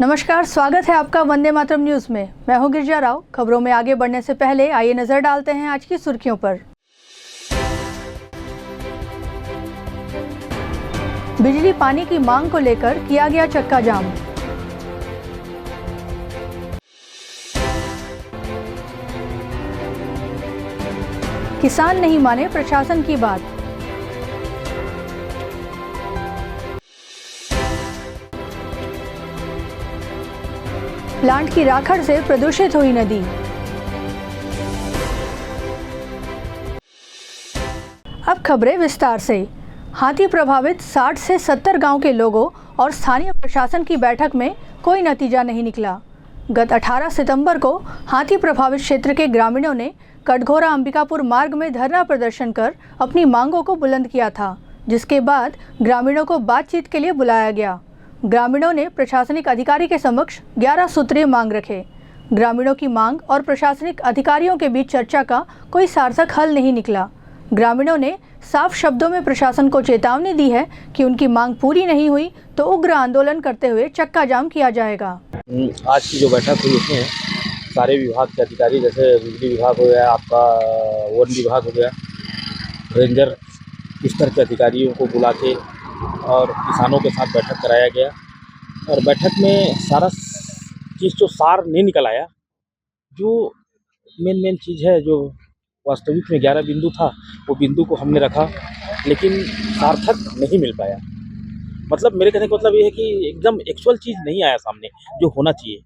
नमस्कार, स्वागत है आपका वंदे मातरम न्यूज में। मैं हूं गिरिजा राव। खबरों में आगे बढ़ने से पहले आइए नजर डालते हैं आज की सुर्खियों पर। बिजली पानी की मांग को लेकर किया गया चक्का जाम। किसान नहीं माने प्रशासन की बात। प्लांट की राखड़ से प्रदूषित हुई नदी। अब खबरें विस्तार से। हाथी प्रभावित 60 से 70 गांव के लोगों और स्थानीय प्रशासन की बैठक में कोई नतीजा नहीं निकला। गत 18 सितंबर को हाथी प्रभावित क्षेत्र के ग्रामीणों ने कटघोरा अंबिकापुर मार्ग में धरना प्रदर्शन कर अपनी मांगों को बुलंद किया था, जिसके बाद ग्रामीणों को बातचीत के लिए बुलाया गया। ग्रामीणों ने प्रशासनिक अधिकारी के समक्ष 11 सूत्रीय मांग रखे। ग्रामीणों की मांग और प्रशासनिक अधिकारियों के बीच चर्चा का कोई सार्थक हल नहीं निकला। ग्रामीणों ने साफ शब्दों में प्रशासन को चेतावनी दी है कि उनकी मांग पूरी नहीं हुई तो उग्र आंदोलन करते हुए चक्का जाम किया जाएगा। आज की जो बैठक हुई उसमें सारे विभाग के अधिकारी, जैसे बिजली विभाग हो गया, आपका वन विभाग हो गया, रेंजर स्तर के अधिकारियों को बुला के और किसानों के साथ बैठक कराया गया। और बैठक में सारा चीज़ जो सार नहीं निकल आया, जो मेन चीज़ है, जो वास्तविक में 11 बिंदु था, वो बिंदु को हमने रखा, लेकिन सार्थक नहीं मिल पाया। मतलब मेरे कहने का मतलब ये है कि एकदम एक्चुअल चीज़ नहीं आया सामने जो होना चाहिए।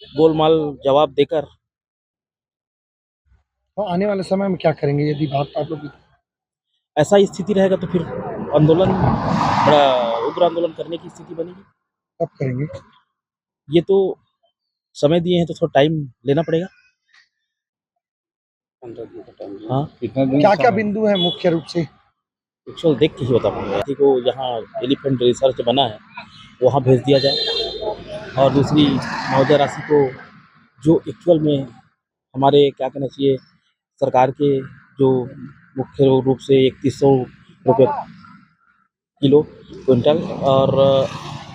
गोलमाल जवाब देकर तो आने वाले समय में क्या करेंगे यदि बात आप लोग ऐसा स्थिति रहेगा तो फिर आंदोलन, बड़ा उग्र आंदोलन करने की स्थिति बनेगी। कब करेंगे? ये तो समय दिए हैं तो थोड़ा टाइम लेना पड़ेगा। 15 दिन का टाइम। हाँ, क्या क्या बिंदु है मुख्य रूप से? एक्चुअल देख के ही बता पाऊंगा। हाथी को जहाँ एलिफेंट रिसर्च बना है वहाँ भेज दिया जाए, और दूसरी मुआवजा राशि को जो एक्चुअल में हमारे क्या कहना चाहिए, सरकार के जो मुख्य रूप से 3100 रुपये किलो क्विंटल और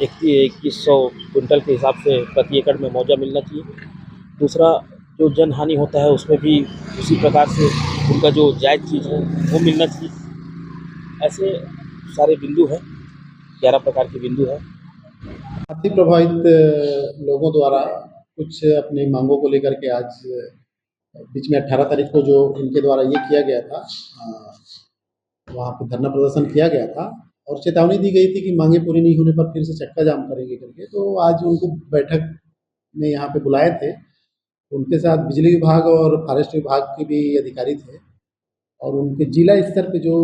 2100 क्विंटल के हिसाब से प्रति एकड़ में मुआवजा मिलना चाहिए। दूसरा, जो जन हानि होता है उसमें भी उसी प्रकार से उनका जो जायज़ चीज़ है वो मिलना चाहिए। ऐसे सारे बिंदु हैं, 11 प्रकार के बिंदु हैं। हाथी प्रभावित लोगों द्वारा कुछ अपनी मांगों को लेकर के आज बीच में 18 तारीख को जो इनके द्वारा ये किया गया था, वहाँ पर धरना प्रदर्शन किया गया था और चेतावनी दी गई थी कि मांगे पूरी नहीं होने पर फिर से चक्का जाम करेंगे करके। तो आज उनको बैठक में यहाँ पे बुलाए थे। उनके साथ बिजली विभाग और फॉरेस्ट विभाग के भी अधिकारी थे, और उनके जिला स्तर पे जो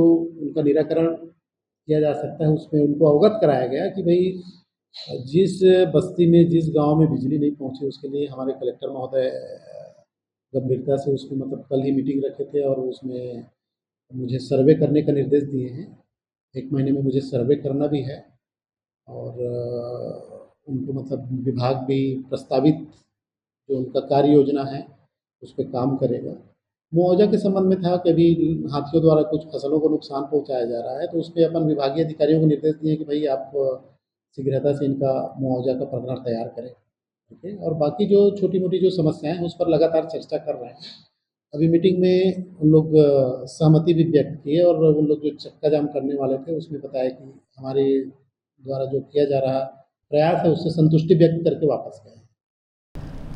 उनका निराकरण किया जा सकता है उसमें उनको अवगत कराया गया कि भाई जिस बस्ती में, जिस गांव में बिजली नहीं पहुंची उसके लिए हमारे कलेक्टर महोदय गंभीरता से उसमें मतलब कल ही मीटिंग रखे थे और उसमें मुझे सर्वे करने का निर्देश दिए हैं। 1 महीने में मुझे सर्वे करना भी है, और उनको मतलब विभाग भी प्रस्तावित जो उनका कार्य योजना है उस पर काम करेगा। मुआवजा के संबंध में था कि अभी हाथियों द्वारा कुछ फसलों को नुकसान पहुंचाया जा रहा है, तो उस पर अपन विभागीय अधिकारियों को निर्देश दिए कि भाई आप शीघ्रता से इनका मुआवजा का प्रकरण तैयार करें। ठीक है, और बाकी जो छोटी मोटी जो समस्याएं हैं उस पर लगातार चर्चा कर रहे हैं। अभी मीटिंग में उन लोग सहमति भी व्यक्त की है, और उन लोग जो चक्का जाम करने वाले थे उसमें बताया कि हमारे द्वारा जो किया जा रहा प्रयास है उससे संतुष्टि व्यक्त करके वापस गए।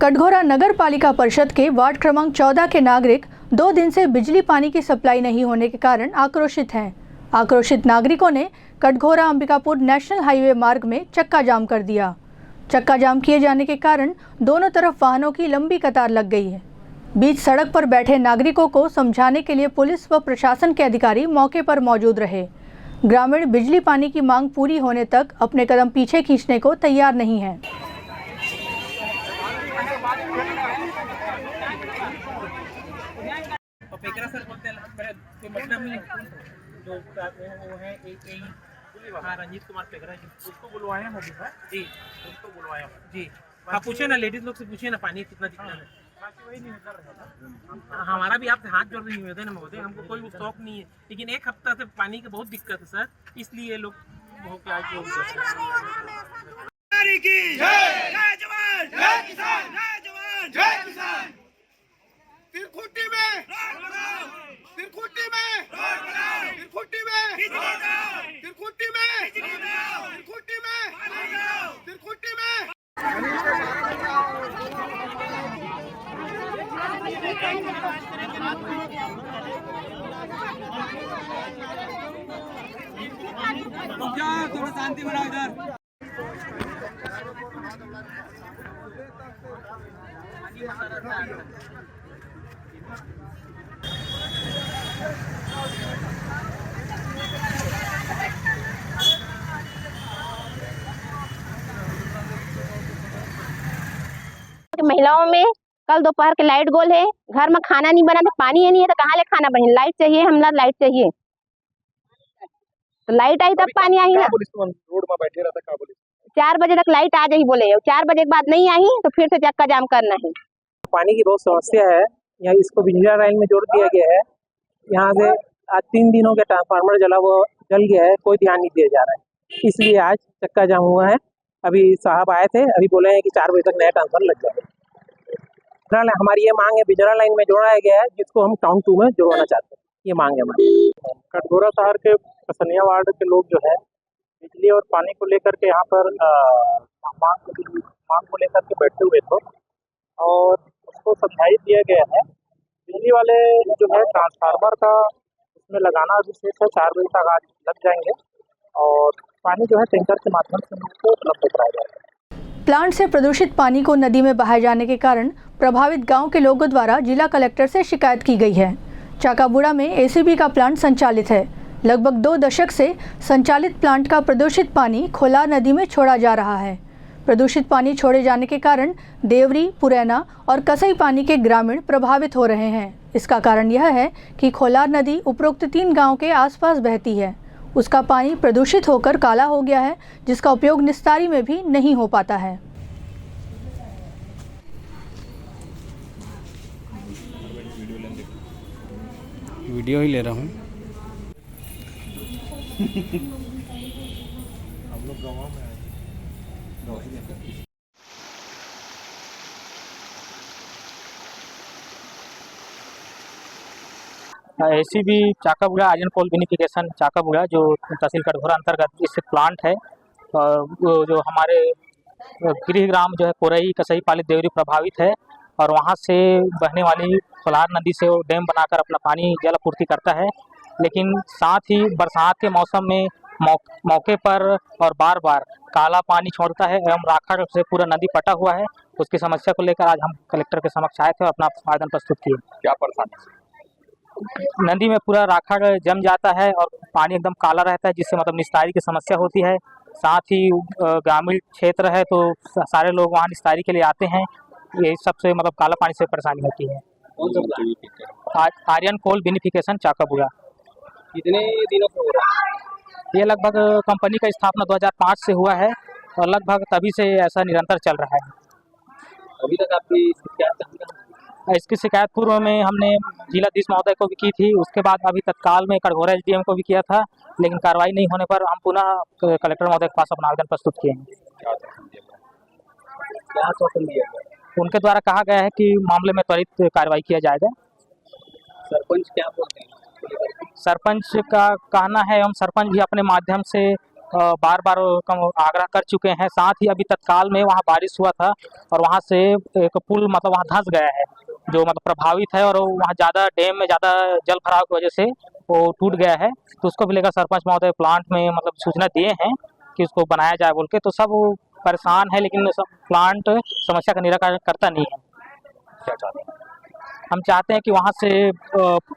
कटघोरा नगर पालिका परिषद के वार्ड क्रमांक 14 के नागरिक 2 दिन से बिजली पानी की सप्लाई नहीं होने के कारण आक्रोशित हैं। आक्रोशित नागरिकों ने कटघोरा अंबिकापुर नेशनल हाईवे मार्ग में चक्का जाम कर दिया। चक्का जाम किए जाने के कारण दोनों तरफ वाहनों की लंबी कतार लग गई है। बीच सड़क पर बैठे नागरिकों को समझाने के लिए पुलिस व प्रशासन के अधिकारी मौके पर मौजूद रहे। ग्रामीण बिजली पानी की मांग पूरी होने तक अपने कदम पीछे खींचने को तैयार नहीं हैं। रंजीत कुमार पेगरा जी, उसको बुलवाया है जी, उसको बुलवाया जी। आप पूछे ना, लेडीज लोग से पूछे ना पानी कितना दिक्कत है। बाकी वही नहीं कर रहा। हमारा भी आपसे हाथ जोड़ रही निवेदन है महोदय, हमको कोई शौक नहीं है, लेकिन एक हफ्ता से पानी की बहुत दिक्कत है सर, इसलिए लोग हो क्या अधिकारी की जय जवान जय किसान, जय जवान जय किसान। तिरखुटी में तिरखुटी में तिरखुटी में तिरखुटी में तिरखुटी में तिरखुटी में थोड़ा शांति बनाओ इधर। महिलाओं में कल दोपहर के लाइट गोल है, घर में खाना नहीं बना तो पानी नहीं है तो कहाँ ले खाना बने। लाइट चाहिए, हमला लाइट चाहिए, तो लाइट आई तब पानी आई ना। रोड में बैठे रहता का बोले 4 बजे तक लाइट आ जाए बोले, 4 बजे के बाद नहीं आई तो फिर से चक्का जाम करना है। पानी की बहुत समस्या है यहाँ, इसको बिजली लाइन में जोड़ दिया गया है। यहाँ से आज 3 दिनों के ट्रांसफार्मर जल गया है, कोई ध्यान नहीं दिया जा रहा है, इसलिए आज चक्का जाम हुआ है। अभी साहब आए थे, अभी बोले हैं कि 4 बजे तक नया ट्रांसफार्मर लग जाएगा। हमारी ये मांग है, बिजली लाइन में जोड़ा गया है जिसको हम टाउन 2 में जोड़ना चाहते हैं, ये मांग है हमारी। कटघोरा शहर के कसनिया वार्ड के लोग जो है बिजली और पानी को लेकर के यहाँ पर मांग को लेकर के बैठे हुए थे और उसको समझाई दिया गया है। बिजली वाले जो है ट्रांसफार्मर का उसमें लगाना विशेष है, 4 बजे तक आज लग जाएंगे और पानी जो है टैंकर के माध्यम से उनको उपलब्ध कराया जाएगा। प्लांट से प्रदूषित पानी को नदी में बहाए जाने के कारण प्रभावित गांव के लोगों द्वारा जिला कलेक्टर से शिकायत की गई है। चाकाबुड़ा में एसीबी का प्लांट संचालित है। लगभग 2 दशक से संचालित प्लांट का प्रदूषित पानी खोलार नदी में छोड़ा जा रहा है। प्रदूषित पानी छोड़े जाने के कारण देवरी, पुरैना और कसई पानी के ग्रामीण प्रभावित हो रहे हैं। इसका कारण यह है कि खोलार नदी उपरोक्त 3 गाँव के आसपास बहती है। उसका पानी प्रदूषित होकर काला हो गया है, जिसका उपयोग निस्तारी में भी नहीं हो पाता है। वीडियो ही ले रहा हूँ। हम लोग गाँव में एसीबी चाकाबुड़ा आर्यन कोल बेनिफिकेशन चाकाबुड़ा जो तहसील कटघोरा अंतर्गत इस प्लांट है, जो हमारे गृह ग्राम जो है कोरई, कसई, पाली, देवरी प्रभावित है और वहाँ से बहने वाली खोलार नदी से वो डैम बनाकर अपना पानी जल आपूर्ति करता है। लेकिन साथ ही बरसात के मौसम में मौके पर और बार बार काला पानी छोड़ता है एवं राखड़ से पूरा नदी पटा हुआ है। उसकी समस्या को लेकर आज हम कलेक्टर के समक्ष आए थे और अपना आवेदन प्रस्तुत किए। क्या परेशानी? नदी में पूरा राखड़ जम जाता है और पानी एकदम काला रहता है, जिससे मतलब निस्तारी की समस्या होती है। साथ ही ग्रामीण क्षेत्र है तो सारे लोग वहाँ निस्तारी के लिए आते हैं। ये सबसे मतलब काला पानी से परेशानी होती है। आर्यन कोल बेनिफिकेशन चाकाबुड़ा। कितने दिनों से हो रहा है? ये लगभग कंपनी का स्थापना 2005 से हुआ है और लगभग तभी से ऐसा निरंतर चल रहा है। अभी तक आपकी शिकायत? इसकी शिकायत पूर्व में हमने जिलाधीश महोदय को भी की थी, उसके बाद अभी तत्काल में कटघोरा एसडीएम को भी किया था, लेकिन कार्रवाई नहीं होने पर हम पुनः कलेक्टर महोदय के पास अपना आवेदन प्रस्तुत किए हैं। क्या आश्वासन दिया गया? उनके द्वारा कहा गया है कि मामले में त्वरित कार्रवाई किया जाएगा। सरपंच क्या बोलते हैं? सरपंच का कहना है एवं सरपंच भी अपने माध्यम से बार बार आग्रह कर चुके हैं। साथ ही अभी तत्काल में वहाँ बारिश हुआ था और वहाँ से एक पुल मतलब वहाँ धंस गया है जो मतलब प्रभावित है और वहाँ ज़्यादा डैम में ज़्यादा जल भराव की वजह से वो टूट गया है। तो उसको भी लेकर सरपंच महोदय प्लांट में मतलब सूचना दिए हैं कि उसको बनाया जाए बोल के। तो सब परेशान है, लेकिन प्लांट समस्या का निराकरण करता नहीं है। क्या चाहते हैं? हम चाहते हैं कि वहाँ से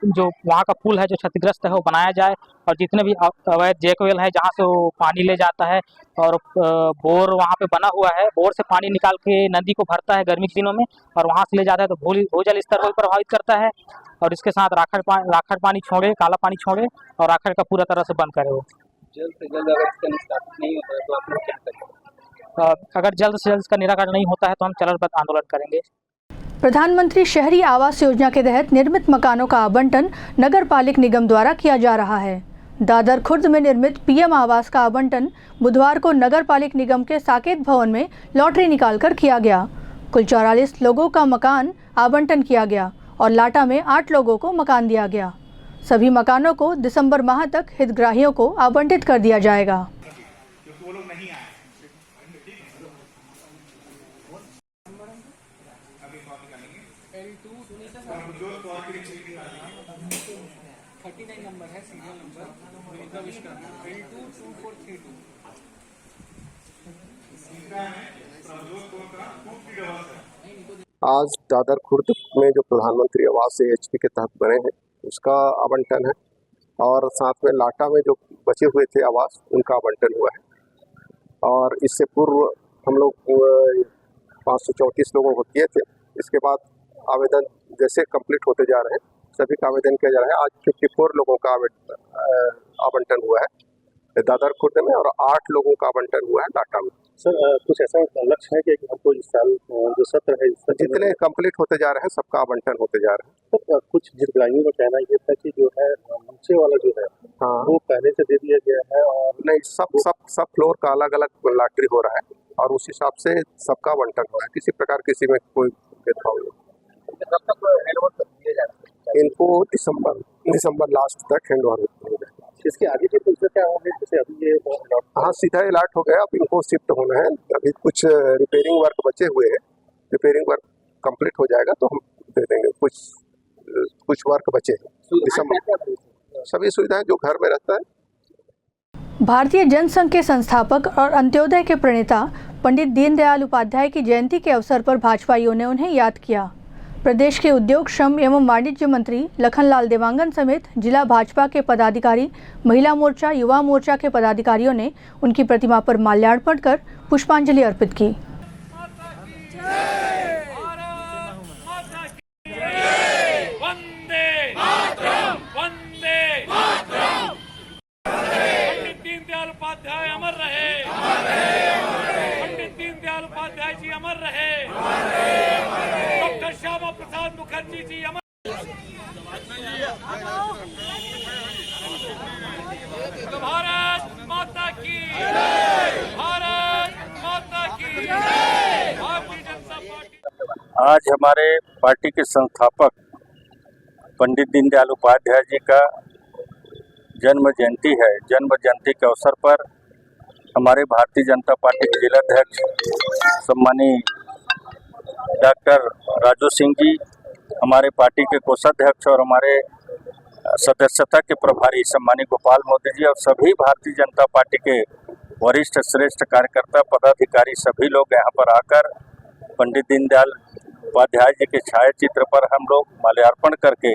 जो वहाँ का पुल है जो क्षतिग्रस्त है वो बनाया जाए और जितने भी अवैध जैकवेल है जहाँ से वो पानी ले जाता है और बोर वहाँ पे बना हुआ है, बोर से पानी निकाल के नदी को भरता है गर्मी के दिनों में और वहाँ से ले जाता है तो भूजल स्तर को भी प्रभावित करता है। और इसके साथ राखड़ पानी छोड़े, काला पानी छोड़े और राखड़ का पूरा तरह से बंद करे। वो जल्द से जल्द अगर इसका निस्तारण नहीं होता है तो आप लोग क्या करेंगे? अगर जल्द से जल्द इसका निराकरण नहीं होता है तो हम चरणबद्ध आंदोलन करेंगे। प्रधानमंत्री शहरी आवास योजना के तहत निर्मित मकानों का आवंटन नगर पालिक निगम द्वारा किया जा रहा है। दादर खुर्द में निर्मित पीएम आवास का आवंटन बुधवार को नगर पालिक निगम के साकेत भवन में लॉटरी निकालकर किया गया। कुल 44 लोगों का मकान आवंटन किया गया और लाटा में 8 लोगों को मकान दिया गया। सभी मकानों को दिसंबर माह तक हितग्राहियों को आवंटित कर दिया जाएगा। आज दादर खुर्द में जो प्रधानमंत्री आवास AHP के तहत बने हैं उसका आवंटन है और साथ में लाटा में जो बचे हुए थे आवास उनका आवंटन हुआ है। और इससे पूर्व हम लोग 534 लोगों को किए थे। इसके बाद आवेदन जैसे कंप्लीट होते जा रहे हैं सभी का आवेदन किया जा रहा है। आज 54 लोगों का आवंटन हुआ है दादर खुर्द में और 8 लोगों का आवंटन हुआ है लाटा में। सर कुछ ऐसा लक्ष्य है कि हमको इस साल जो सत्र है जितने कंप्लीट होते जा रहे हैं सबका आवंटन होते जा रहे हैं। सर कुछ हितग्राहियों का कहना ये था कि जो है नीचे वाला जो है हाँ वो पहले से दे दिया गया है और नहीं सब फ्लोर का अलग अलग लॉटरी हो रहा है और उस हिसाब से सबका आवंटन हो रहा है। किसी प्रकार किसी में कोई भेदभाव नहीं। इनको दिसंबर लास्ट तक हैंडओवर हो गया। इसके आगे के प्रोसेस क्या होंगे? जैसे अभी ये हाँ सीधा अलर्ट हो गया। अब इनको शिफ्ट होना है। अभी कुछ रिपेयरिंग वर्क बचे हुए हैं। रिपेयरिंग वर्क कंप्लीट हो जाएगा तो हम दे देंगे। कुछ वर्क बचे हैं दिसंबर। सभी सुविधाएं जो घर में रहता है। भारतीय जनसंघ के संस्थापक और अंत्योदय के प्रणेता पंडित दीनदयाल उपाध्याय की जयंती के अवसर पर भाजपाइयों ने उन्हें याद किया। प्रदेश के उद्योग, श्रम एवं वाणिज्य मंत्री लखनलाल देवांगन समेत जिला भाजपा के पदाधिकारी, महिला मोर्चा, युवा मोर्चा के पदाधिकारियों ने उनकी प्रतिमा पर माल्यार्पण कर पुष्पांजलि अर्पित की। भारत माता की भारत माता की भारतीय जनता पार्टी। आज हमारे पार्टी के संस्थापक पंडित दीनदयाल उपाध्याय जी का जन्म जयंती है। जन्म जयंती के अवसर पर हमारे भारतीय जनता पार्टी के जिलाध्यक्ष सम्मानीय डॉक्टर राजू सिंह जी, हमारे पार्टी के कोषाध्यक्ष और हमारे सदस्यता के प्रभारी सम्मानीय गोपाल मोदी जी और सभी भारतीय जनता पार्टी के वरिष्ठ श्रेष्ठ कार्यकर्ता पदाधिकारी सभी लोग यहाँ पर आकर पंडित दीनदयाल उपाध्याय जी के छायाचित्र पर हम लोग माल्यार्पण करके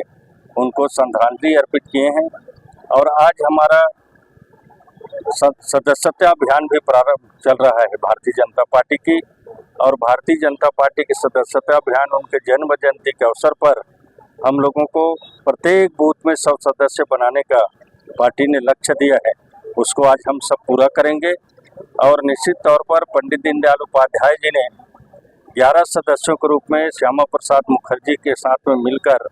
उनको श्रद्धांजलि अर्पित किए हैं। और आज हमारा सदस्यता अभियान भी प्रारंभ चल रहा है भारतीय जनता पार्टी की। और भारतीय जनता पार्टी के सदस्यता अभियान उनके जन्म जयंती के अवसर पर हम लोगों को प्रत्येक बूथ में 100 सदस्य बनाने का पार्टी ने लक्ष्य दिया है। उसको आज हम सब पूरा करेंगे। और निश्चित तौर पर पंडित दीनदयाल उपाध्याय जी ने 11 सदस्यों के रूप में श्यामा प्रसाद मुखर्जी के साथ में मिलकर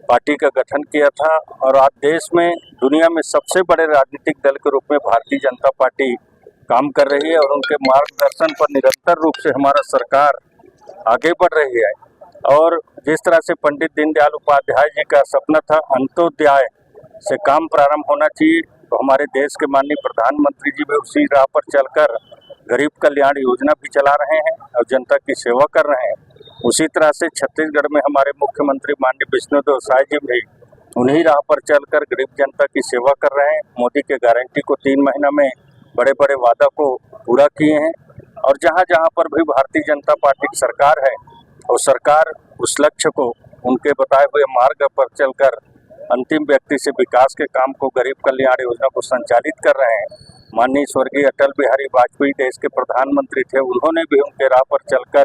पार्टी का गठन किया था। और आज देश में दुनिया में सबसे बड़े राजनीतिक दल के रूप में भारतीय जनता पार्टी काम कर रही है और उनके मार्गदर्शन पर निरंतर रूप से हमारा सरकार आगे बढ़ रही है। और जिस तरह से पंडित दीनदयाल उपाध्याय जी का सपना था अंत्योदय से काम प्रारंभ होना चाहिए, तो हमारे देश के माननीय प्रधानमंत्री जी भी उसी राह पर चलकर गरीब कल्याण योजना भी चला रहे हैं और जनता की सेवा कर रहे हैं। उसी तरह से छत्तीसगढ़ में हमारे मुख्यमंत्री माननीय विष्णुदेव साय जी भी उन्हीं राह पर चलकर गरीब जनता की सेवा कर रहे हैं। मोदी के गारंटी को 3 महीना में बड़े बड़े वादा को पूरा किए हैं। और जहाँ जहाँ पर भी भारतीय जनता पार्टी की सरकार है और सरकार उस लक्ष्य को उनके बताए हुए मार्ग पर चलकर अंतिम व्यक्ति से विकास के काम को गरीब कल्याण योजना को संचालित कर रहे हैं। माननीय स्वर्गीय अटल बिहारी वाजपेयी देश के प्रधानमंत्री थे, उन्होंने भी उनके राह पर चलकर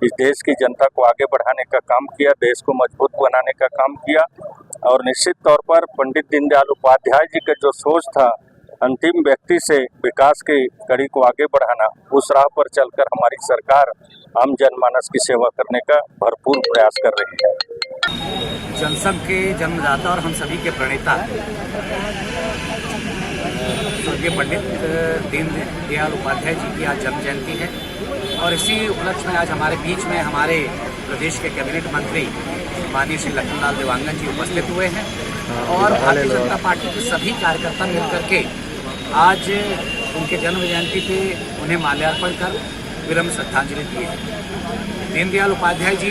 इस देश की जनता को आगे बढ़ाने का काम किया, देश को मजबूत बनाने का काम किया। और निश्चित तौर पर पंडित दीनदयाल उपाध्याय जी का जो सोच था अंतिम व्यक्ति से विकास की कड़ी को आगे बढ़ाना, उस राह पर चलकर हमारी सरकार आम जनमानस की सेवा करने का भरपूर प्रयास कर रही है। जनसंघ के जन्मदाता और हम सभी के प्रणेता स्वर्गीय पंडित दीनदयाल उपाध्याय जी की आज जन्म जयंती है और इसी उपलक्ष्य में आज हमारे बीच में हमारे प्रदेश के कैबिनेट मंत्री माननीय श्री लखनलाल देवांगन जी उपस्थित हुए हैं और भारतीय जनता पार्टी के सभी कार्यकर्ता मिलकर के आज उनके जन्म जयंती पे उन्हें माल्यार्पण कर विनम्र श्रद्धांजलि दी है। दीनदयाल उपाध्याय जी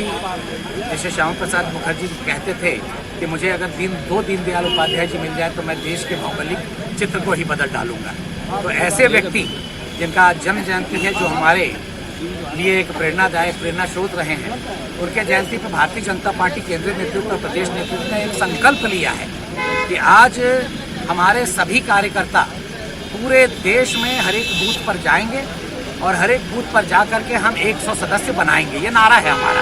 जैसे श्यामा प्रसाद मुखर्जी कहते थे कि मुझे अगर दो दीनदयाल उपाध्याय जी मिल जाए तो मैं देश के भौगोलिक चित्र को ही बदल डालूंगा। तो ऐसे व्यक्ति जिनका आज जन्म जयंती है, जो हमारे लिए एक प्रेरणादायक प्रेरणा स्रोत रहे हैं, उनके जयंती पर भारतीय जनता पार्टी केंद्रीय नेतृत्व और प्रदेश नेतृत्व ने एक संकल्प लिया है कि आज हमारे सभी कार्यकर्ता पूरे देश में हर एक बूथ पर जाएंगे और हर एक बूथ पर जा करके हम 100 सदस्य बनाएंगे। ये नारा है हमारा,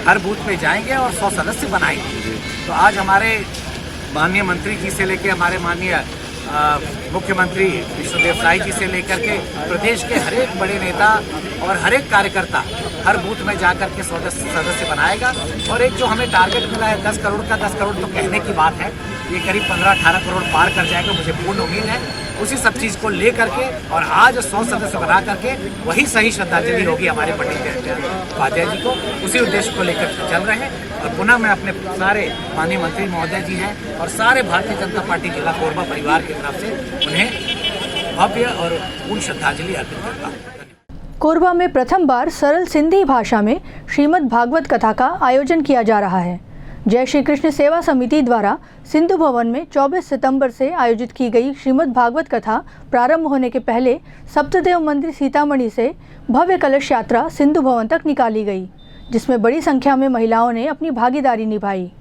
हर बूथ पे जाएंगे और 100 सदस्य बनाएंगे। तो आज हमारे माननीय मंत्री जी से लेकर हमारे माननीय मुख्यमंत्री विष्णुदेव साई जी से लेकर के प्रदेश के हर एक बड़े नेता और हर एक कार्यकर्ता हर बूथ में जा कर के सदस्य बनाएगा। और एक जो हमें टारगेट मिला है 10 करोड़ का, 10 करोड़ तो कहने की बात है, ये करीब 15-18 करोड़ पार कर जाएगा, मुझे पूर्ण उम्मीद है। उसी सब चीज़ को ले करके और आज 100 सदस्य बना करके वही सही श्रद्धांजलि होगी हमारे पंडित दीनदयाल उपाध्याय जी को। उसी उद्देश्य को लेकर चल रहे हैं और पुनः मैं अपने सारे माननीय मंत्री महोदय जी हैं और सारे भारतीय जनता पार्टी जिला कोरबा परिवार की तरफ से उन्हें भव्य और पूर्ण श्रद्धांजलि अर्पित करता हूँ। कोरबा में प्रथम बार सरल सिंधी भाषा में श्रीमद् भागवत कथा का आयोजन किया जा रहा है। जय श्री कृष्ण सेवा समिति द्वारा सिंधु भवन में 24 सितंबर से आयोजित की गई श्रीमद् भागवत कथा प्रारंभ होने के पहले सप्तदेव मंदिर सीतामढ़ी से भव्य कलश यात्रा सिंधु भवन तक निकाली गई, जिसमें बड़ी संख्या में महिलाओं ने अपनी भागीदारी निभाई।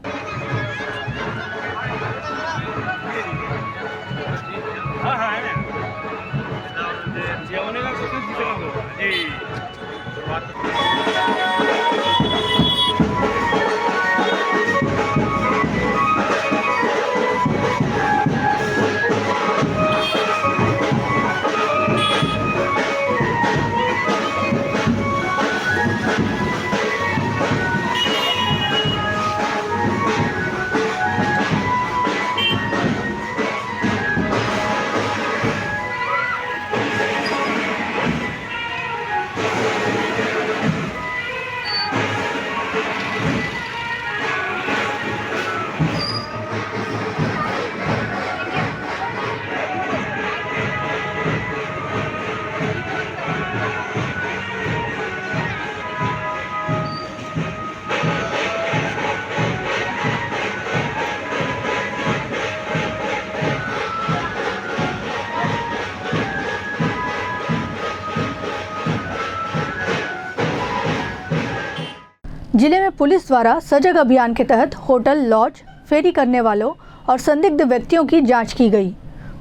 जिले में पुलिस द्वारा सजग अभियान के तहत होटल, लॉज, फेरी करने वालों और संदिग्ध व्यक्तियों की जांच की गई।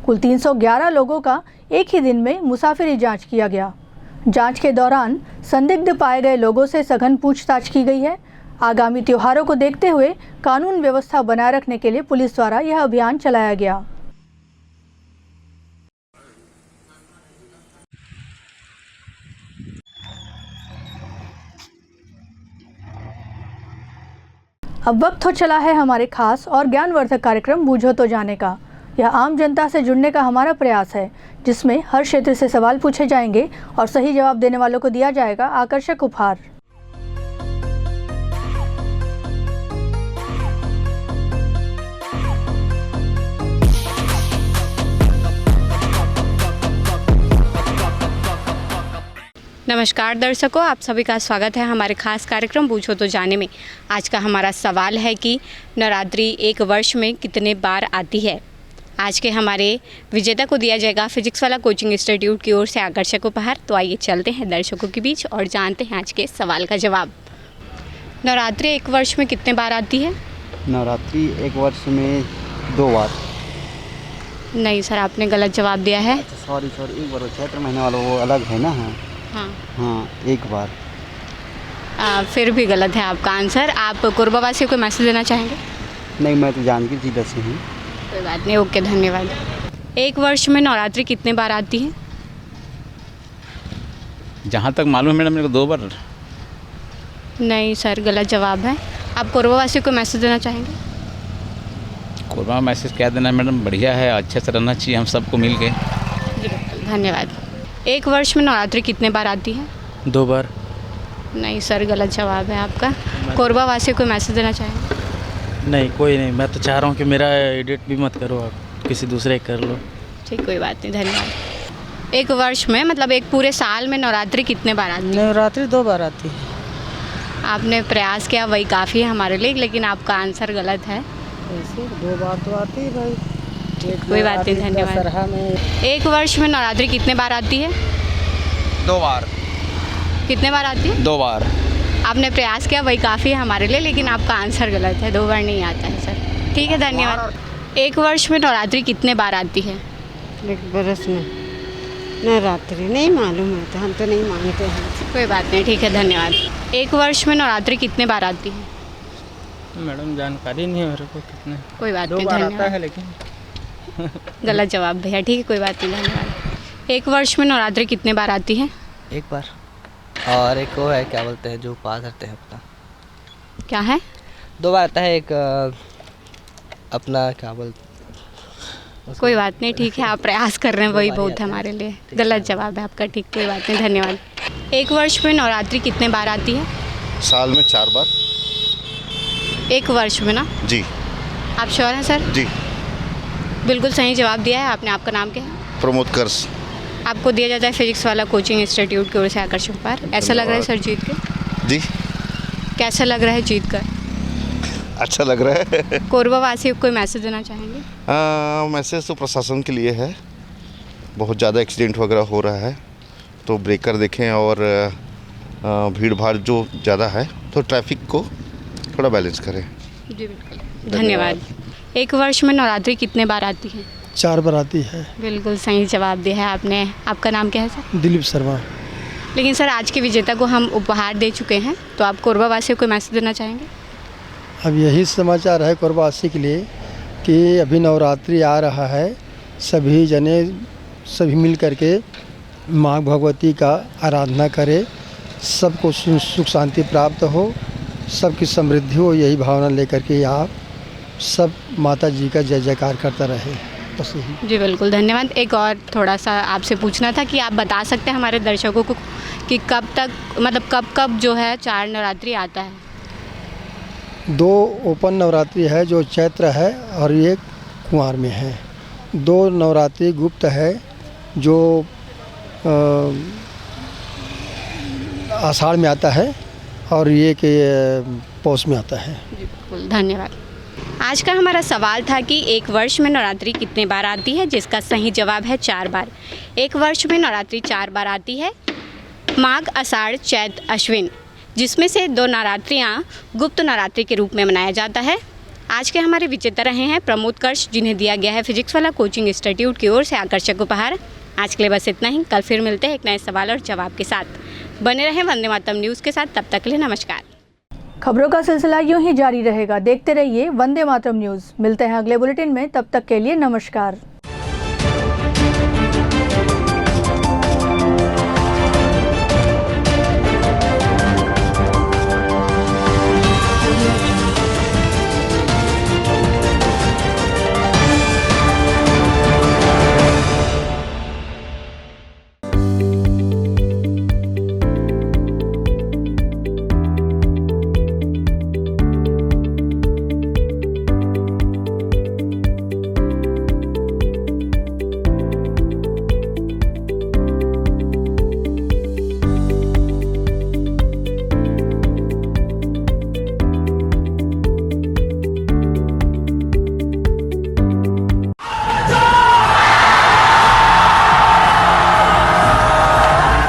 कुल 311 लोगों का एक ही दिन में मुसाफिरी जांच किया गया। जांच के दौरान संदिग्ध पाए गए लोगों से सघन पूछताछ की गई है। आगामी त्योहारों को देखते हुए कानून व्यवस्था बनाए रखने के लिए पुलिस द्वारा यह अभियान चलाया गया। अब वक्त हो चला है हमारे खास और ज्ञानवर्धक कार्यक्रम बूझो तो जाने का। यह आम जनता से जुड़ने का हमारा प्रयास है, जिसमें हर क्षेत्र से सवाल पूछे जाएंगे और सही जवाब देने वालों को दिया जाएगा आकर्षक उपहार। नमस्कार दर्शकों, आप सभी का स्वागत है हमारे खास कार्यक्रम पूछो तो जाने में। आज का हमारा सवाल है कि नवरात्रि एक वर्ष में कितने बार आती है। आज के हमारे विजेता को दिया जाएगा फिजिक्स वाला कोचिंग इंस्टीट्यूट की ओर से आकर्षक उपहार। तो आइए चलते हैं दर्शकों के बीच और जानते हैं आज के सवाल का जवाब। नवरात्रि एक वर्ष में कितने बार आती है? नवरात्रि एक वर्ष में 2 बार। नहीं सर, आपने गलत जवाब दिया है। सॉरी, एक बार चैत्र महीने वाला वो अलग है ना। हाँ, एक बार। फिर भी गलत है आपका आंसर। आप कोरबा वासियों को मैसेज देना चाहेंगे? नहीं, मैं तो जानकी जिला से हूँ। कोई बात नहीं, ओके, धन्यवाद। एक वर्ष में नवरात्रि कितने बार आती है? जहाँ तक मालूम है मैडम, मेरे को 2 बार। नहीं सर, गलत जवाब है। आप कोरबा वासियों को मैसेज देना चाहेंगे? कोरबा मैसेज क्या देना है मैडम, बढ़िया है, अच्छे से रहना चाहिए हम सबको मिल के। जी धन्यवाद। एक वर्ष में नवरात्रि कितने बार आती है? 2 बार। नहीं सर, गलत जवाब है आपका। कोरबा वासियों को मैसेज देना चाहेंगे? नहीं, कोई नहीं। मैं तो चाह रहा हूँ कि मेरा एडिट भी मत करो, आप किसी दूसरे कर लो। ठीक, कोई बात नहीं, धन्यवाद। एक वर्ष में मतलब एक पूरे साल में नवरात्रि कितने बार आती है? नवरात्रि 2 बार आती है। आपने प्रयास किया, वही काफ़ी है हमारे लिए, लेकिन आपका आंसर गलत है। ऐसे 2 बार तो आती है भाई। कोई बात नहीं, धन्यवाद। एक वर्ष में नवरात्रि कितने बार आती है? 2 बार। कितने बार आती है? 2 बार। आपने प्रयास किया, वही काफ़ी है हमारे लिए, लेकिन आपका आंसर गलत है। 2 बार नहीं आता है सर। ठीक है, धन्यवाद। एक वर्ष में नवरात्रि कितने बार आती है? एक बरस में नवरात्रि नहीं मालूम है, तो हम तो नहीं मानते हैं। कोई बात नहीं, ठीक है, धन्यवाद। एक वर्ष में नवरात्रि कितने बार आती है? मैडम जानकारी नहीं है मेरे को कितने। कोई बात 2 नहीं, बार आता धन्यवाद। है लेकिन। गलत जवाब भैया। ठीक है, कोई बात नहीं, धन्यवाद। एक वर्ष में नवरात्रि कितने बार आती है? 1 बार। और एक वो है, क्या बोलते हैं, जो उपवास रखते हैं अपना। क्या है? 2 बार आता है। एक अपना क्या बोलते, कोई बात नहीं, ठीक है, आप प्रयास कर रहे हैं, वही बहुत है हमारे लिए। गलत जवाब है आपका। ठीक, कोई बात नहीं, धन्यवाद। एक वर्ष में नवरात्रि कितने बार आती है? साल में 4 बार। एक वर्ष में ना? जी। आप श्योर हैं सर? जी। बिल्कुल सही जवाब दिया है आपने। आपका नाम क्या है? प्रमोद कर्स। आपको दिया जाता है फिजिक्स वाला कोचिंग इंस्टीट्यूट की ओर से आकर्षण उपहार। ऐसा लग रहा है सर जीत के? जी। कैसा लग रहा है जीत कर? अच्छा लग रहा है। कोरबा वासियों को कोई मैसेज देना चाहेंगे? मैसेज तो प्रशासन के लिए है। बहुत ज़्यादा एक्सीडेंट वगैरह हो रहा है, तो ब्रेकर देखें, और भीड़ भाड़ जो ज़्यादा है तो ट्रैफिक को थोड़ा बैलेंस करें। जी बिल्कुल, धन्यवाद। एक वर्ष में नवरात्रि कितने बार आती है? 4 बार आती है। बिल्कुल सही जवाब दिया है आपने। आपका नाम क्या है सर? दिलीप शर्मा। लेकिन सर आज के विजेता को हम उपहार दे चुके हैं, तो आप कोरबा वासियों को मैसेज देना चाहेंगे? अब यही समाचार है कोरबासी के लिए कि अभी नवरात्रि आ रहा है, सभी जने सभी मिल करके माँ भगवती का आराधना करें, सबको सुख शांति प्राप्त हो, सबकी समृद्धि हो, यही भावना लेकर के आप सब माता जी का जय जयकार करता रहे। बस यही। जी बिल्कुल, धन्यवाद। एक और थोड़ा सा आपसे पूछना था कि आप बता सकते हैं हमारे दर्शकों को कि कब तक, मतलब कब जो है 4 नवरात्रि आता है? 2 ओपन नवरात्रि है जो चैत्र है, और एक कुंवार में है। 2 नवरात्रि गुप्त है जो आषाढ़ में आता है, और ये कि पौष में आता है। जी बिल्कुल, धन्यवाद। आज का हमारा सवाल था कि एक वर्ष में नवरात्रि कितने बार आती है, जिसका सही जवाब है 4 बार। एक वर्ष में नवरात्रि 4 बार आती है, माघ, आषाढ़, चैत, अश्विन, जिसमें से 2 नवरात्रियाँ गुप्त नवरात्रि के रूप में मनाया जाता है। आज के हमारे विजेता रहे हैं प्रमोद कर्ष, जिन्हें दिया गया है फिजिक्स वाला कोचिंग इंस्टीट्यूट की ओर से आकर्षक उपहार। आज के लिए बस इतना ही। कल फिर मिलते हैं एक नए सवाल और जवाब के साथ। बने रहें वंदे मातरम न्यूज़ के साथ। तब तक के लिए नमस्कार। खबरों का सिलसिला यूं ही जारी रहेगा। देखते रहिए वंदे मातरम न्यूज़। मिलते हैं अगले बुलेटिन में, तब तक के लिए नमस्कार।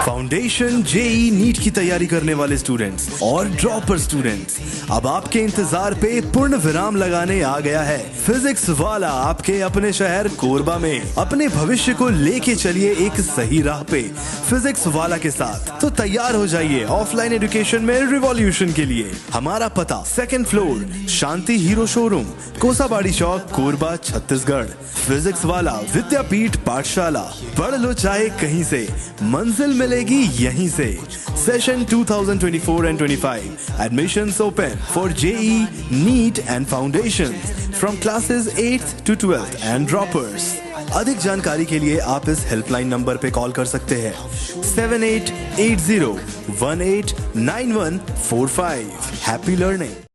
फाउंडेशन जेई नीट की तैयारी करने वाले स्टूडेंट्स और ड्रॉपर स्टूडेंट्स, अब आपके इंतजार पे पूर्ण विराम लगाने आ गया है फिजिक्स वाला आपके अपने शहर कोरबा में। अपने भविष्य को लेके चलिए एक सही राह पे फिजिक्स वाला के साथ। तो तैयार हो जाइए ऑफलाइन एजुकेशन में रिवॉल्यूशन के लिए। हमारा पता 2nd फ्लोर, शांति हीरो शोरूम, कोसाबाड़ी चौक, कोरबा, छत्तीसगढ़। फिजिक्स वाला विद्यापीठ पाठशाला, पढ़ लो चाहे कहीं से, मंजिल मिलेगी यहीं से। Session 2024 and 25. Admissions open for JEE, NEET and Foundations from classes 8th to 12th and droppers. अधिक जानकारी के लिए आप इस हेल्पलाइन नंबर पे कॉल कर सकते हैं 7880189145। Happy learning.